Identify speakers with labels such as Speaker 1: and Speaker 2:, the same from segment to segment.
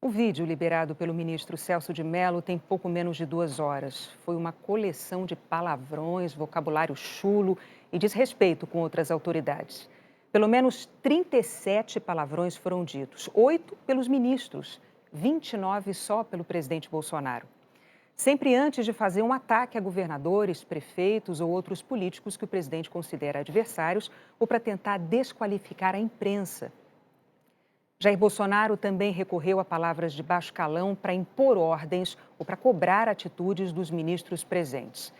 Speaker 1: O vídeo liberado pelo ministro Celso de Mello tem pouco menos de 2 horas. Foi uma coleção de palavrões, vocabulário chulo e desrespeito com outras autoridades. Pelo menos 37 palavrões foram ditos, 8 pelos ministros, 29 só pelo presidente Bolsonaro. Sempre antes de fazer um ataque a governadores, prefeitos ou outros políticos que o presidente considera adversários ou para tentar desqualificar a imprensa. Jair Bolsonaro também recorreu a palavras de baixo calão para impor ordens ou para cobrar atitudes dos ministros presentes.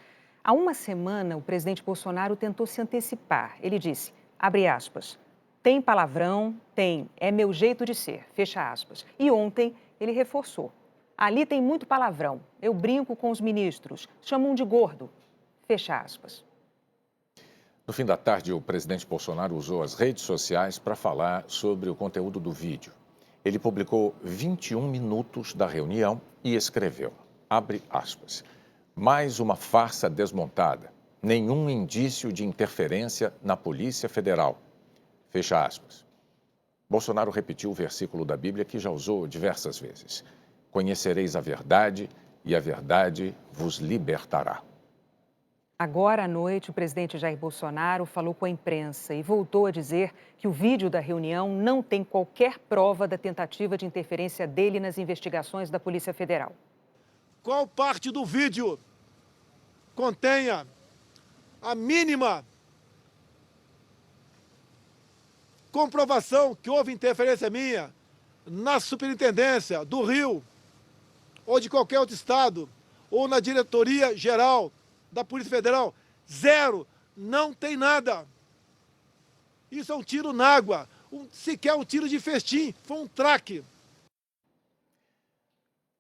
Speaker 1: Há uma semana, o presidente Bolsonaro tentou se antecipar. Ele disse, abre aspas, tem palavrão, tem, é meu jeito de ser, fecha aspas. E ontem ele reforçou. Ali tem muito palavrão, eu brinco com os ministros, chamam de gordo, fecha aspas.
Speaker 2: No fim da tarde, o presidente Bolsonaro usou as redes sociais para falar sobre o conteúdo do vídeo. Ele publicou 21 minutos da reunião e escreveu, abre aspas, mais uma farsa desmontada, nenhum indício de interferência na Polícia Federal, fecha aspas. Bolsonaro repetiu o versículo da Bíblia que já usou diversas vezes. Conhecereis a verdade e a verdade vos libertará.
Speaker 1: Agora à noite, o presidente Jair Bolsonaro falou com a imprensa e voltou a dizer que o vídeo da reunião não tem qualquer prova da tentativa de interferência dele nas investigações da Polícia Federal.
Speaker 3: Qual parte do vídeo contenha a mínima comprovação que houve interferência minha na superintendência do Rio ou de qualquer outro estado ou na diretoria geral da Polícia Federal? Zero, não tem nada. Isso é um tiro na água, sequer um tiro de festim, foi um traque.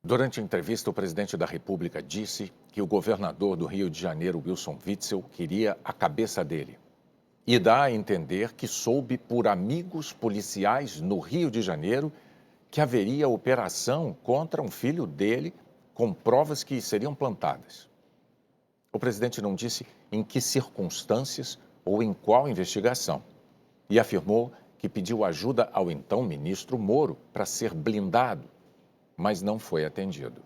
Speaker 2: Durante a entrevista, o presidente da República disse que o governador do Rio de Janeiro, Wilson Witzel, queria a cabeça dele. E dá a entender que soube por amigos policiais no Rio de Janeiro que haveria operação contra um filho dele com provas que seriam plantadas. O presidente não disse em que circunstâncias ou em qual investigação e afirmou que pediu ajuda ao então ministro Moro para ser blindado, mas não foi atendido.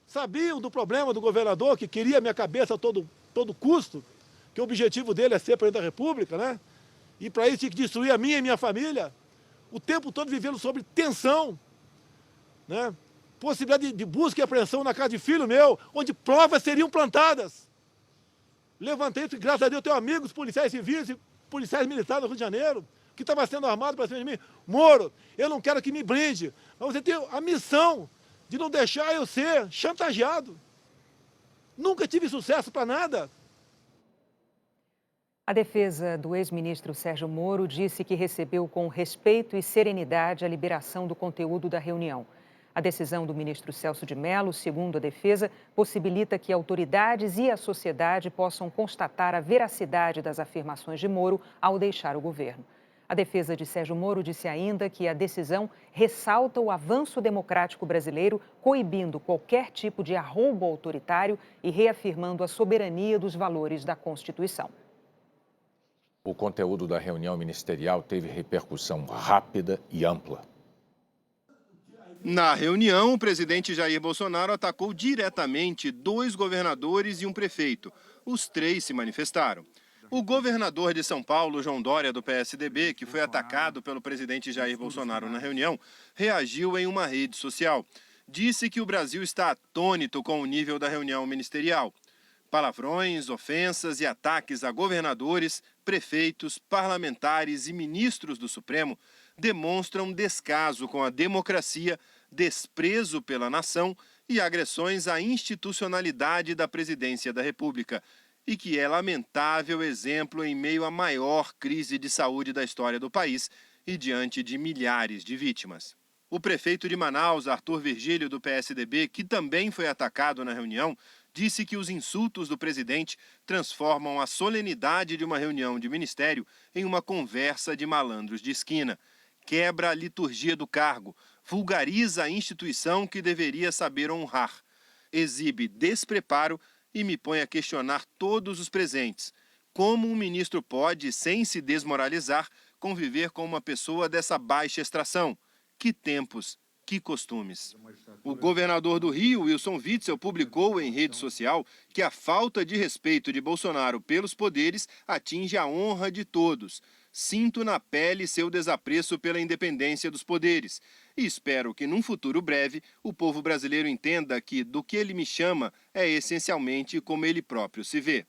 Speaker 3: Sabiam do problema do governador que queria minha cabeça a todo custo, que o objetivo dele é ser presidente da República, né? E para isso tinha que destruir a minha e minha família, o tempo todo vivendo sob tensão, né? Possibilidade de busca e apreensão na casa de filho meu, onde provas seriam plantadas. Levantei isso, graças a Deus, eu tenho amigos policiais civis e policiais militares no Rio de Janeiro, que estavam sendo armados para cima de mim. Moro, eu não quero que me blinde, mas você tem a missão de não deixar eu ser chantageado. Nunca tive sucesso para nada.
Speaker 1: A defesa do ex-ministro Sérgio Moro disse que recebeu com respeito e serenidade a liberação do conteúdo da reunião. A decisão do ministro Celso de Mello, segundo a defesa, possibilita que autoridades e a sociedade possam constatar a veracidade das afirmações de Moro ao deixar o governo. A defesa de Sérgio Moro disse ainda que a decisão ressalta o avanço democrático brasileiro, coibindo qualquer tipo de arroubo autoritário e reafirmando a soberania dos valores da Constituição.
Speaker 2: O conteúdo da reunião ministerial teve repercussão rápida e ampla.
Speaker 4: Na reunião, o presidente Jair Bolsonaro atacou diretamente 2 governadores e um prefeito. Os 3 se manifestaram. O governador de São Paulo, João Dória, do PSDB, que foi atacado pelo presidente Jair Bolsonaro na reunião, reagiu em uma rede social. Disse que o Brasil está atônito com o nível da reunião ministerial. Palavrões, ofensas e ataques a governadores, prefeitos, parlamentares e ministros do Supremo demonstram descaso com a democracia, desprezo pela nação e agressões à institucionalidade da presidência da República, e que é lamentável exemplo em meio à maior crise de saúde da história do país e diante de milhares de vítimas. O prefeito de Manaus, Arthur Virgílio, do PSDB, que também foi atacado na reunião, disse que os insultos do presidente transformam a solenidade de uma reunião de ministério em uma conversa de malandros de esquina. Quebra a liturgia do cargo, vulgariza a instituição que deveria saber honrar, exibe despreparo e me põe a questionar todos os presentes. Como um ministro pode, sem se desmoralizar, conviver com uma pessoa dessa baixa extração? Que tempos, que Que costumes. O governador do Rio, Wilson Witzel, publicou em rede social que a falta de respeito de Bolsonaro pelos poderes atinge a honra de todos. Sinto na pele seu desapreço pela independência dos poderes e espero que, num futuro breve, o povo brasileiro entenda que, do que ele me chama, é essencialmente como ele próprio se vê.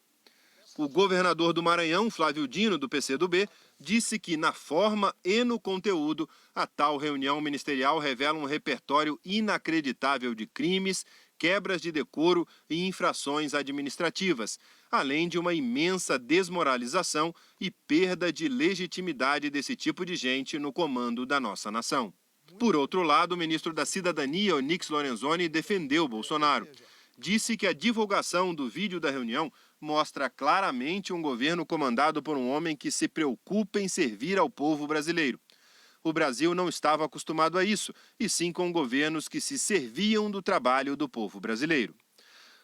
Speaker 4: O governador do Maranhão, Flávio Dino, do PCdoB, disse que, na forma e no conteúdo, a tal reunião ministerial revela um repertório inacreditável de crimes, quebras de decoro e infrações administrativas, além de uma imensa desmoralização e perda de legitimidade desse tipo de gente no comando da nossa nação. Por outro lado, o ministro da Cidadania, Onyx Lorenzoni, defendeu Bolsonaro. Disse que a divulgação do vídeo da reunião mostra claramente um governo comandado por um homem que se preocupa em servir ao povo brasileiro. O Brasil não estava acostumado a isso, e sim com governos que se serviam do trabalho do povo brasileiro.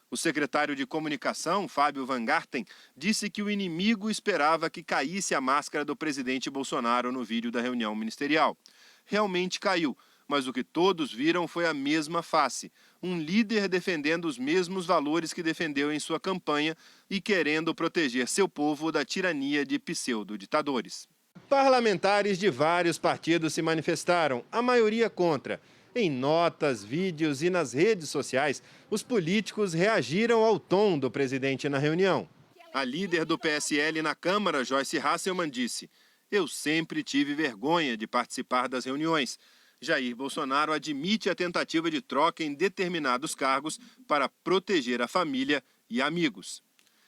Speaker 4: O secretário de Comunicação, Fábio Van Garten, disse que o inimigo esperava que caísse a máscara do presidente Bolsonaro no vídeo da reunião ministerial. Realmente caiu, mas o que todos viram foi a mesma face. Um líder defendendo os mesmos valores que defendeu em sua campanha e querendo proteger seu povo da tirania de pseudo-ditadores. Parlamentares de vários partidos se manifestaram, a maioria contra. Em notas, vídeos e nas redes sociais, os políticos reagiram ao tom do presidente na reunião. A líder do PSL na Câmara, Joyce Hasselmann, disse: "Eu sempre tive vergonha de participar das reuniões. Jair Bolsonaro admite a tentativa de troca em determinados cargos para proteger a família e amigos."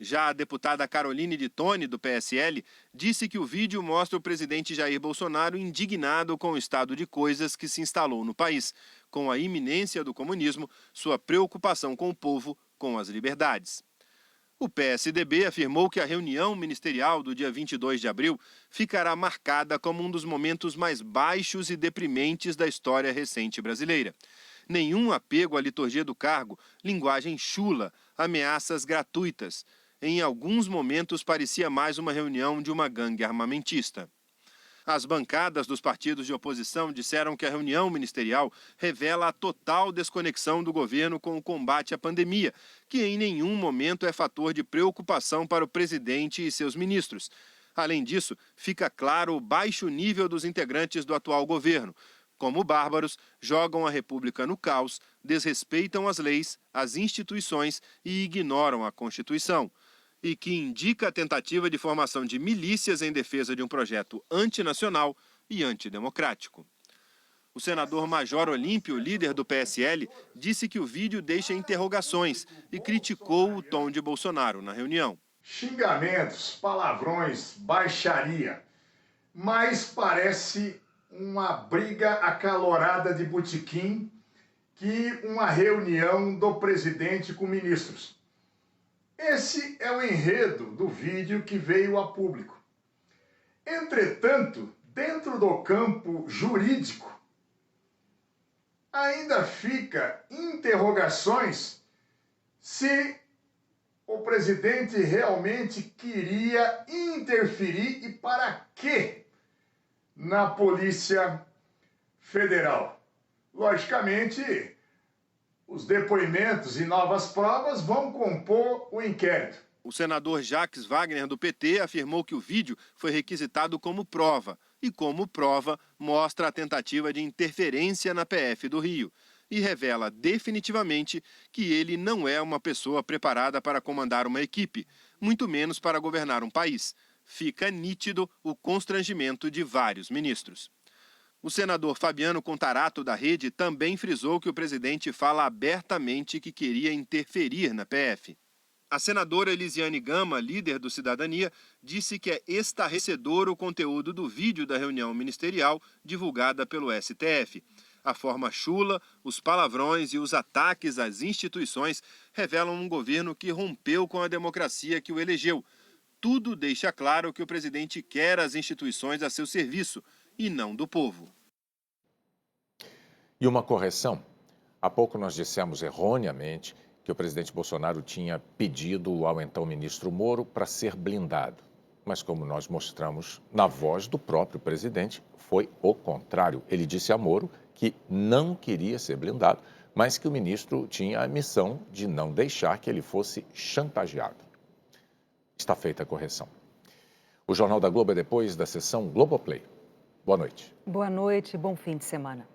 Speaker 4: Já a deputada Caroline de Tone, do PSL, disse que o vídeo mostra o presidente Jair Bolsonaro indignado com o estado de coisas que se instalou no país, com a iminência do comunismo, sua preocupação com o povo, com as liberdades. O PSDB afirmou que a reunião ministerial do dia 22 de abril ficará marcada como um dos momentos mais baixos e deprimentes da história recente brasileira. Nenhum apego à liturgia do cargo, linguagem chula, ameaças gratuitas. Em alguns momentos parecia mais uma reunião de uma gangue armamentista. As bancadas dos partidos de oposição disseram que a reunião ministerial revela a total desconexão do governo com o combate à pandemia, que em nenhum momento é fator de preocupação para o presidente e seus ministros. Além disso, fica claro o baixo nível dos integrantes do atual governo. Como bárbaros, jogam a República no caos, desrespeitam as leis, as instituições e ignoram a Constituição. E que indica a tentativa de formação de milícias em defesa de um projeto antinacional e antidemocrático. O senador Major Olímpio, líder do PSL, disse que o vídeo deixa interrogações e criticou o tom de Bolsonaro na reunião.
Speaker 5: Xingamentos, palavrões, baixaria, mas parece uma briga acalorada de botequim que uma reunião do presidente com ministros. Esse é o enredo do vídeo que veio a público. Entretanto, dentro do campo jurídico, ainda fica interrogações se o presidente realmente queria interferir e para quê na Polícia Federal. Logicamente, os depoimentos e novas provas vão compor o inquérito.
Speaker 4: O senador Jacques Wagner, do PT, afirmou que o vídeo foi requisitado como prova e, como prova, mostra a tentativa de interferência na PF do Rio e revela definitivamente que ele não é uma pessoa preparada para comandar uma equipe, muito menos para governar um país. Fica nítido o constrangimento de vários ministros. O senador Fabiano Contarato, da Rede, também frisou que o presidente fala abertamente que queria interferir na PF. A senadora Elisiane Gama, líder do Cidadania, disse que é estarrecedor o conteúdo do vídeo da reunião ministerial divulgada pelo STF. A forma chula, os palavrões e os ataques às instituições revelam um governo que rompeu com a democracia que o elegeu. Tudo deixa claro que o presidente quer as instituições a seu serviço e não do povo.
Speaker 2: E uma correção. Há pouco nós dissemos erroneamente que o presidente Bolsonaro tinha pedido ao então ministro Moro para ser blindado. Mas como nós mostramos na voz do próprio presidente, foi o contrário. Ele disse a Moro que não queria ser blindado, mas que o ministro tinha a missão de não deixar que ele fosse chantageado. Está feita a correção. O Jornal da Globo é depois da sessão Globoplay. Boa noite.
Speaker 1: Boa noite e bom fim de semana.